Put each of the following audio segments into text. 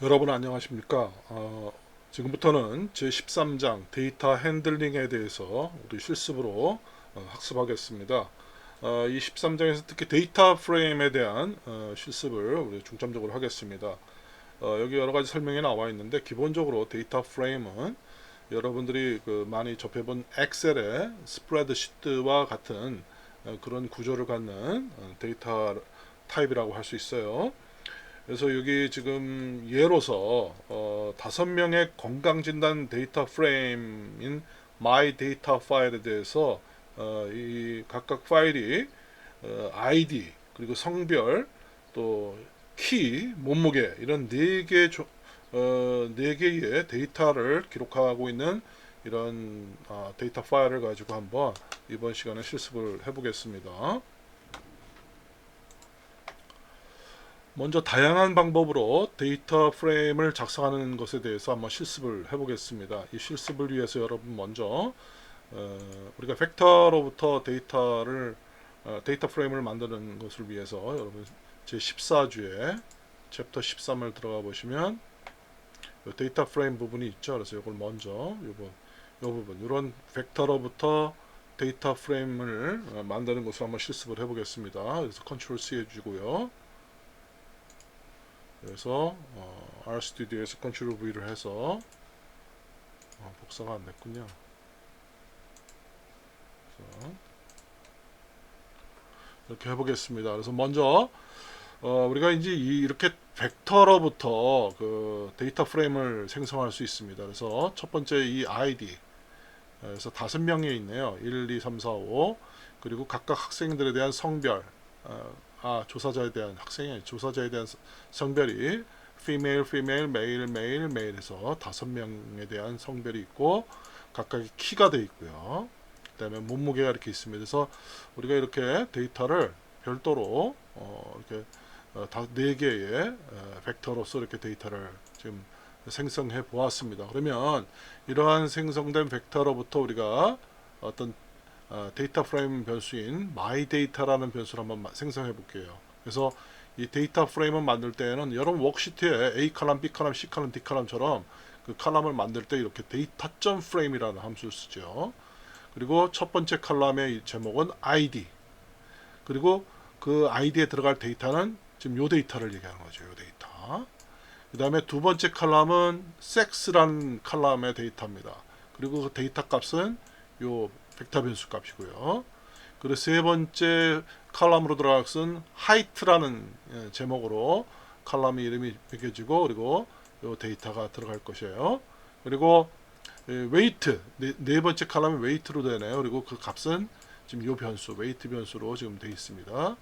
여러분 안녕하십니까? 지금부터는 제13장 데이터 핸들링에 대해서 우리 실습으로 학습하겠습니다. 이 13장에서 특히 데이터 프레임에 대한 실습을 우리 중점적으로 하겠습니다. 여기 여러 가지 설명이 나와 있는데 기본적으로 데이터 프레임은 여러분들이 많이 접해본 엑셀의 스프레드시트와 같은 그런 구조를 갖는 데이터 타입이라고 할 수 있어요. 그래서 여기 지금 예로서 5명의 건강진단 데이터 프레임인 My Data 파일에 대해서 이 각각 파일이 ID 그리고 성별 또 키, 몸무게 이런 네 개의 데이터를 기록하고 있는 이런 데이터 파일을 가지고 한번 이번 시간에 실습을 해보겠습니다. 먼저 다양한 방법으로 데이터 프레임을 작성하는 것에 대해서 한번 실습을 해보겠습니다. 이 실습을 위해서 여러분 먼저 우리가 벡터로부터 데이터 프레임을 만드는 것을 위해서 여러분 제14주에 챕터 13을 들어가 보시면 데이터 프레임 부분이 있죠. 그래서 이걸 먼저 이 부분 이런 벡터로부터 데이터 프레임을 만드는 것을 한번 실습을 해보겠습니다. 그래서 컨트롤 C 해주고요. 그래서 RStudi오에서 컨트롤 V를 해서 복사가 안 됐군요. 이렇게 해보겠습니다. 그래서 먼저 우리가 이제 이렇게 벡터로부터 그 데이터 프레임을 생성할 수 있습니다. 그래서 첫 번째 이 ID 그래서 5명이 있네요. 1, 2, 3, 4, 5 그리고 각각 학생들에 대한 성별 조사자에 대한 성별이 female, male 해서 5명에 대한 성별이 있고 각각의 키가 되어 있고요. 그 다음에 몸무게가 이렇게 있습니다. 그래서 우리가 이렇게 데이터를 별도로 이렇게 다 4개의 벡터로서 이렇게 데이터를 지금 생성해 보았습니다. 그러면 이러한 생성된 벡터로부터 우리가 어떤 데이터 프레임 변수인 myData라는 변수를 한번 생성해 볼게요. 그래서 이 데이터 프레임을 만들 때에는 여러분 워크시트에 A 칼럼, B 칼럼, C 칼럼, D 칼럼처럼 그 칼럼을 만들 때 이렇게 data.frame이라는 함수를 쓰죠. 그리고 첫 번째 칼럼의 제목은 ID. 그리고 그 ID에 들어갈 데이터는 지금 요 데이터를 얘기하는 거죠. 요 데이터. 그 다음에 두 번째 칼럼은 sex라는 칼럼의 데이터입니다. 그리고 그 데이터 값은 요 벡터 변수 값이고요. 그리고 세 번째 칼럼으로 들어갈 것은 height라는 제목으로 칼럼의 이름이 매겨지고 그리고 요 데이터가 들어갈 것이에요. 그리고 weight 네 번째 칼럼이 weight로 되네요. 그리고 그 값은 지금 요 변수 weight 변수로 지금 되어 있습니다.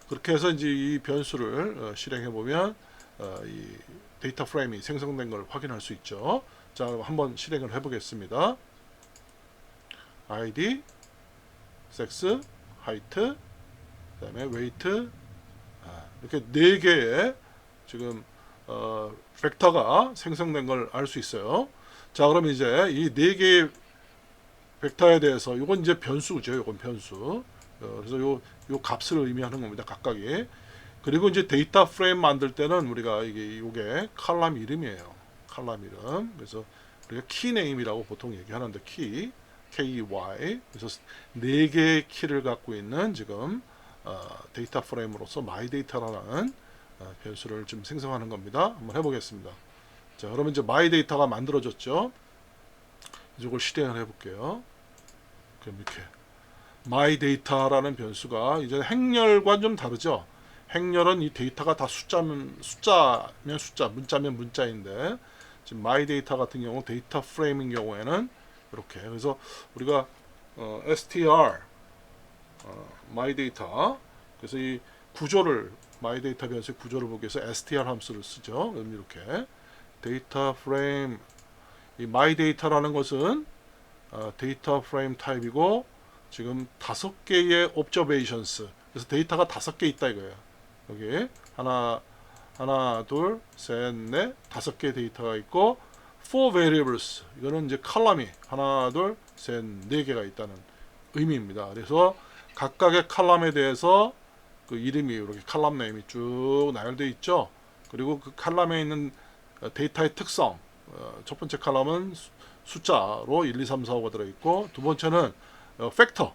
그렇게 해서 이제 이 변수를 실행해 보면 이 데이터 프레임이 생성된 걸 확인할 수 있죠. 자, 한번 실행을 해보겠습니다. ID, sex, height, 그다음에 weight 이렇게 4개의 지금 벡터가 생성된 걸 알 수 있어요. 자, 그럼 이제 이 4개의 벡터에 대해서 이건 이제 변수죠. 이건 변수. 그래서 요 값을 의미하는 겁니다. 각각이. 그리고 이제 데이터 프레임 만들 때는 우리가 이게 칼럼 이름이에요. 칼럼 이름. 그래서 우리가 키 네임이라고 보통 얘기하는데 키 KY. 그래서 4개의 키를 갖고 있는 지금 데이터 프레임으로서 myData라는 변수를 좀 생성하는 겁니다. 한번 해보겠습니다. 자, 그러면 이제 myData가 만들어졌죠. 이걸 실행을 해볼게요. 그럼 이렇게 myData라는 변수가 이제 행렬과 좀 다르죠. 행렬은 이 데이터가 다 숫자면 숫자, 문자면 문자인데 지금 myData 같은 경우 데이터 프레임인 경우에는 이렇게 그래서 우리가 str myData 그래서 이 구조를 myData 변수의 구조를 보기 위해서 str 함수를 쓰죠. 그럼 이렇게 데이터 프레임 이 myData라는 것은 데이터 프레임 타입이고 지금 5개의 observations 그래서 데이터가 5개 있다 이거예요. 여기 하나 둘 셋 넷 5개의 데이터가 있고 four variables 이거는 이제 칼럼이 하나 둘 셋 4개가 있다는 의미입니다. 그래서 각각의 칼럼에 대해서 그 이름이 이렇게 칼럼 네임이 쭉 나열되어 있죠. 그리고 그 칼럼에 있는 데이터의 특성. 첫 번째 컬럼은 숫자로 1, 2, 3, 4, 5가 들어있고, 두 번째는 팩터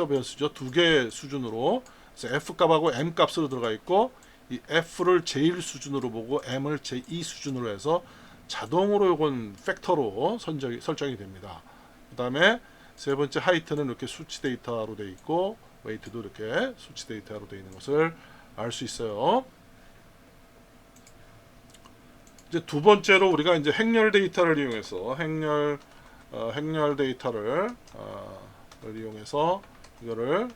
변수죠. 두 개의 수준으로. 그래서 F 값하고 M 값으로 들어가 있고, 이 F를 제1 수준으로 보고 M을 제2 수준으로 해서 자동으로 이건 팩터로 설정이 됩니다. 그 다음에 세 번째 하이트는 이렇게 수치 데이터로 되어 있고, 웨이트도 이렇게 수치 데이터로 되어 있는 것을 알 수 있어요. 이제 두 번째로 우리가 이제 행렬 데이터를 이용해서 행렬 데이터를 이용해서 이거를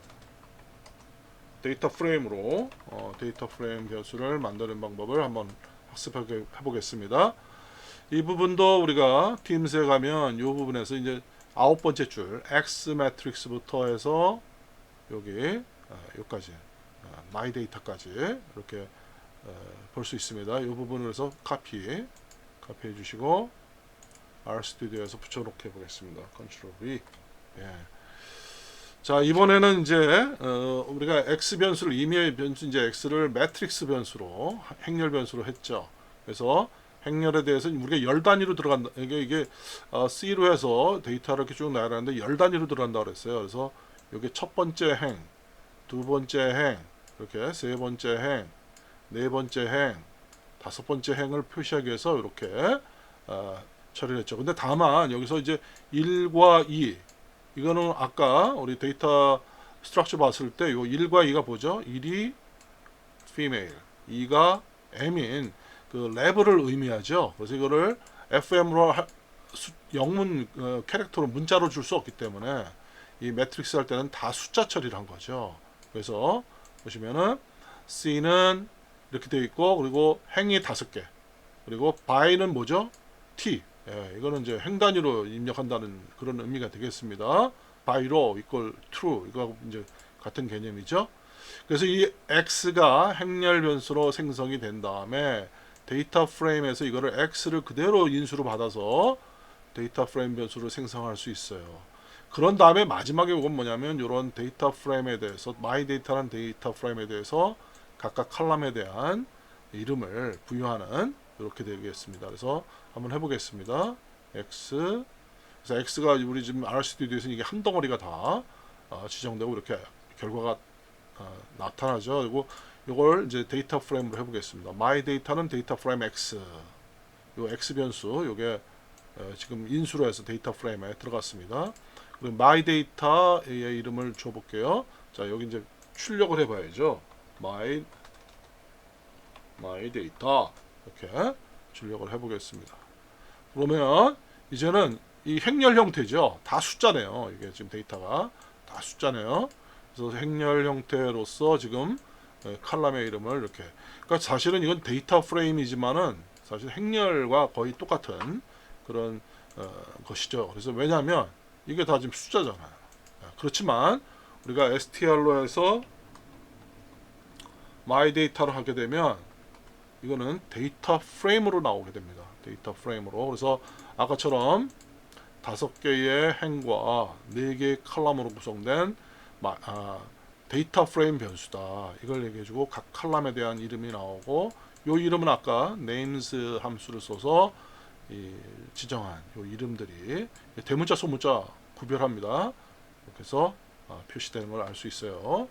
데이터 프레임으로 데이터 프레임 변수를 만드는 방법을 한번 학습해 보겠습니다. 이 부분도 우리가 팀스에 가면 이 부분에서 이제 9번째 줄 X 매트릭스부터 해서 여기까지 마이 데이터까지 이렇게 볼 수 있습니다. 이 부분을 해서 카피해 주시고 RStudi오에서 붙여놓게 보겠습니다. 컨트롤 V. 예. 자, 이번에는 이제 우리가 X 변수를 이메일 변수 이제 X를 매트릭스 변수로 행렬 변수로 했죠. 그래서 행렬에 대해서 우리가 열 단위로 들어간다. 이게 C로 해서 데이터를 이렇게 쭉 나열하는데 열 단위로 들어간다 그랬어요. 그래서 이게 첫 번째 행, 두 번째 행, 이렇게 세 번째 행, 네 번째 행, 다섯 번째 행을 표시하기 위해서 이렇게 처리를 했죠. 근데 다만 여기서 이제 1과 2 이거는 아까 우리 데이터 스트럭처 봤을 때 요 1과 2가 뭐죠? 1이 female, 2가 m인 그 레벨을 의미하죠. 그래서 이거를 FM으로 영문 캐릭터로 문자로 줄 수 없기 때문에 이 매트릭스 할 때는 다 숫자 처리를 한 거죠. 그래서 보시면은 C는 이렇게 되어 있고, 그리고 행이 5개, 그리고 by는 뭐죠? T. 예, 이거는 이제 행 단위로 입력한다는 그런 의미가 되겠습니다. by로 equal true 이거 이제 같은 개념이죠. 그래서 이 x가 행렬 변수로 생성이 된 다음에 데이터 프레임에서 이거를 x를 그대로 인수로 받아서 데이터 프레임 변수를 생성할 수 있어요. 그런 다음에 마지막에 이건 뭐냐면 이런 데이터 프레임에 대해서 my 데이터라는 데이터 프레임에 대해서 각각 컬럼에 대한 이름을 부여하는 이렇게 되겠습니다. 그래서 한번 해보겠습니다. X. 그래서 X가 우리 지금 RStudi오에서는 이게 한 덩어리가 다 지정되고 이렇게 결과가 나타나죠. 그리고 이걸 이제 데이터 프레임으로 해보겠습니다. my 데이터는 데이터 프레임 X. 요 X 변수, 요게 지금 인수로 해서 데이터 프레임에 들어갔습니다. 그리고 my 데이터의 이름을 줘볼게요. 자, 여기 이제 출력을 해봐야죠. my 데이터 이렇게 출력을 해보겠습니다. 그러면 이제는 이 행렬 형태죠. 다 숫자네요. 이게 지금 데이터가 다 숫자네요. 그래서 행렬 형태로서 지금 칼럼의 이름을 이렇게. 그러니까 사실은 이건 데이터 프레임이지만은 사실 행렬과 거의 똑같은 그런 것이죠. 그래서 왜냐하면 이게 다 지금 숫자잖아요. 그렇지만 우리가 str로 해서 my 데이터를 하게 되면 이거는 데이터 프레임으로 나오게 됩니다. 데이터 프레임으로. 그래서 아까처럼 5개의 행과 4개의 컬럼으로 구성된 데이터 프레임 변수다. 이걸 얘기해주고 각 컬럼에 대한 이름이 나오고, 요 이름은 아까 names 함수를 써서 지정한 요 이름들이 대문자 소문자 구별합니다. 이렇게 해서 표시되는 걸 알 수 있어요.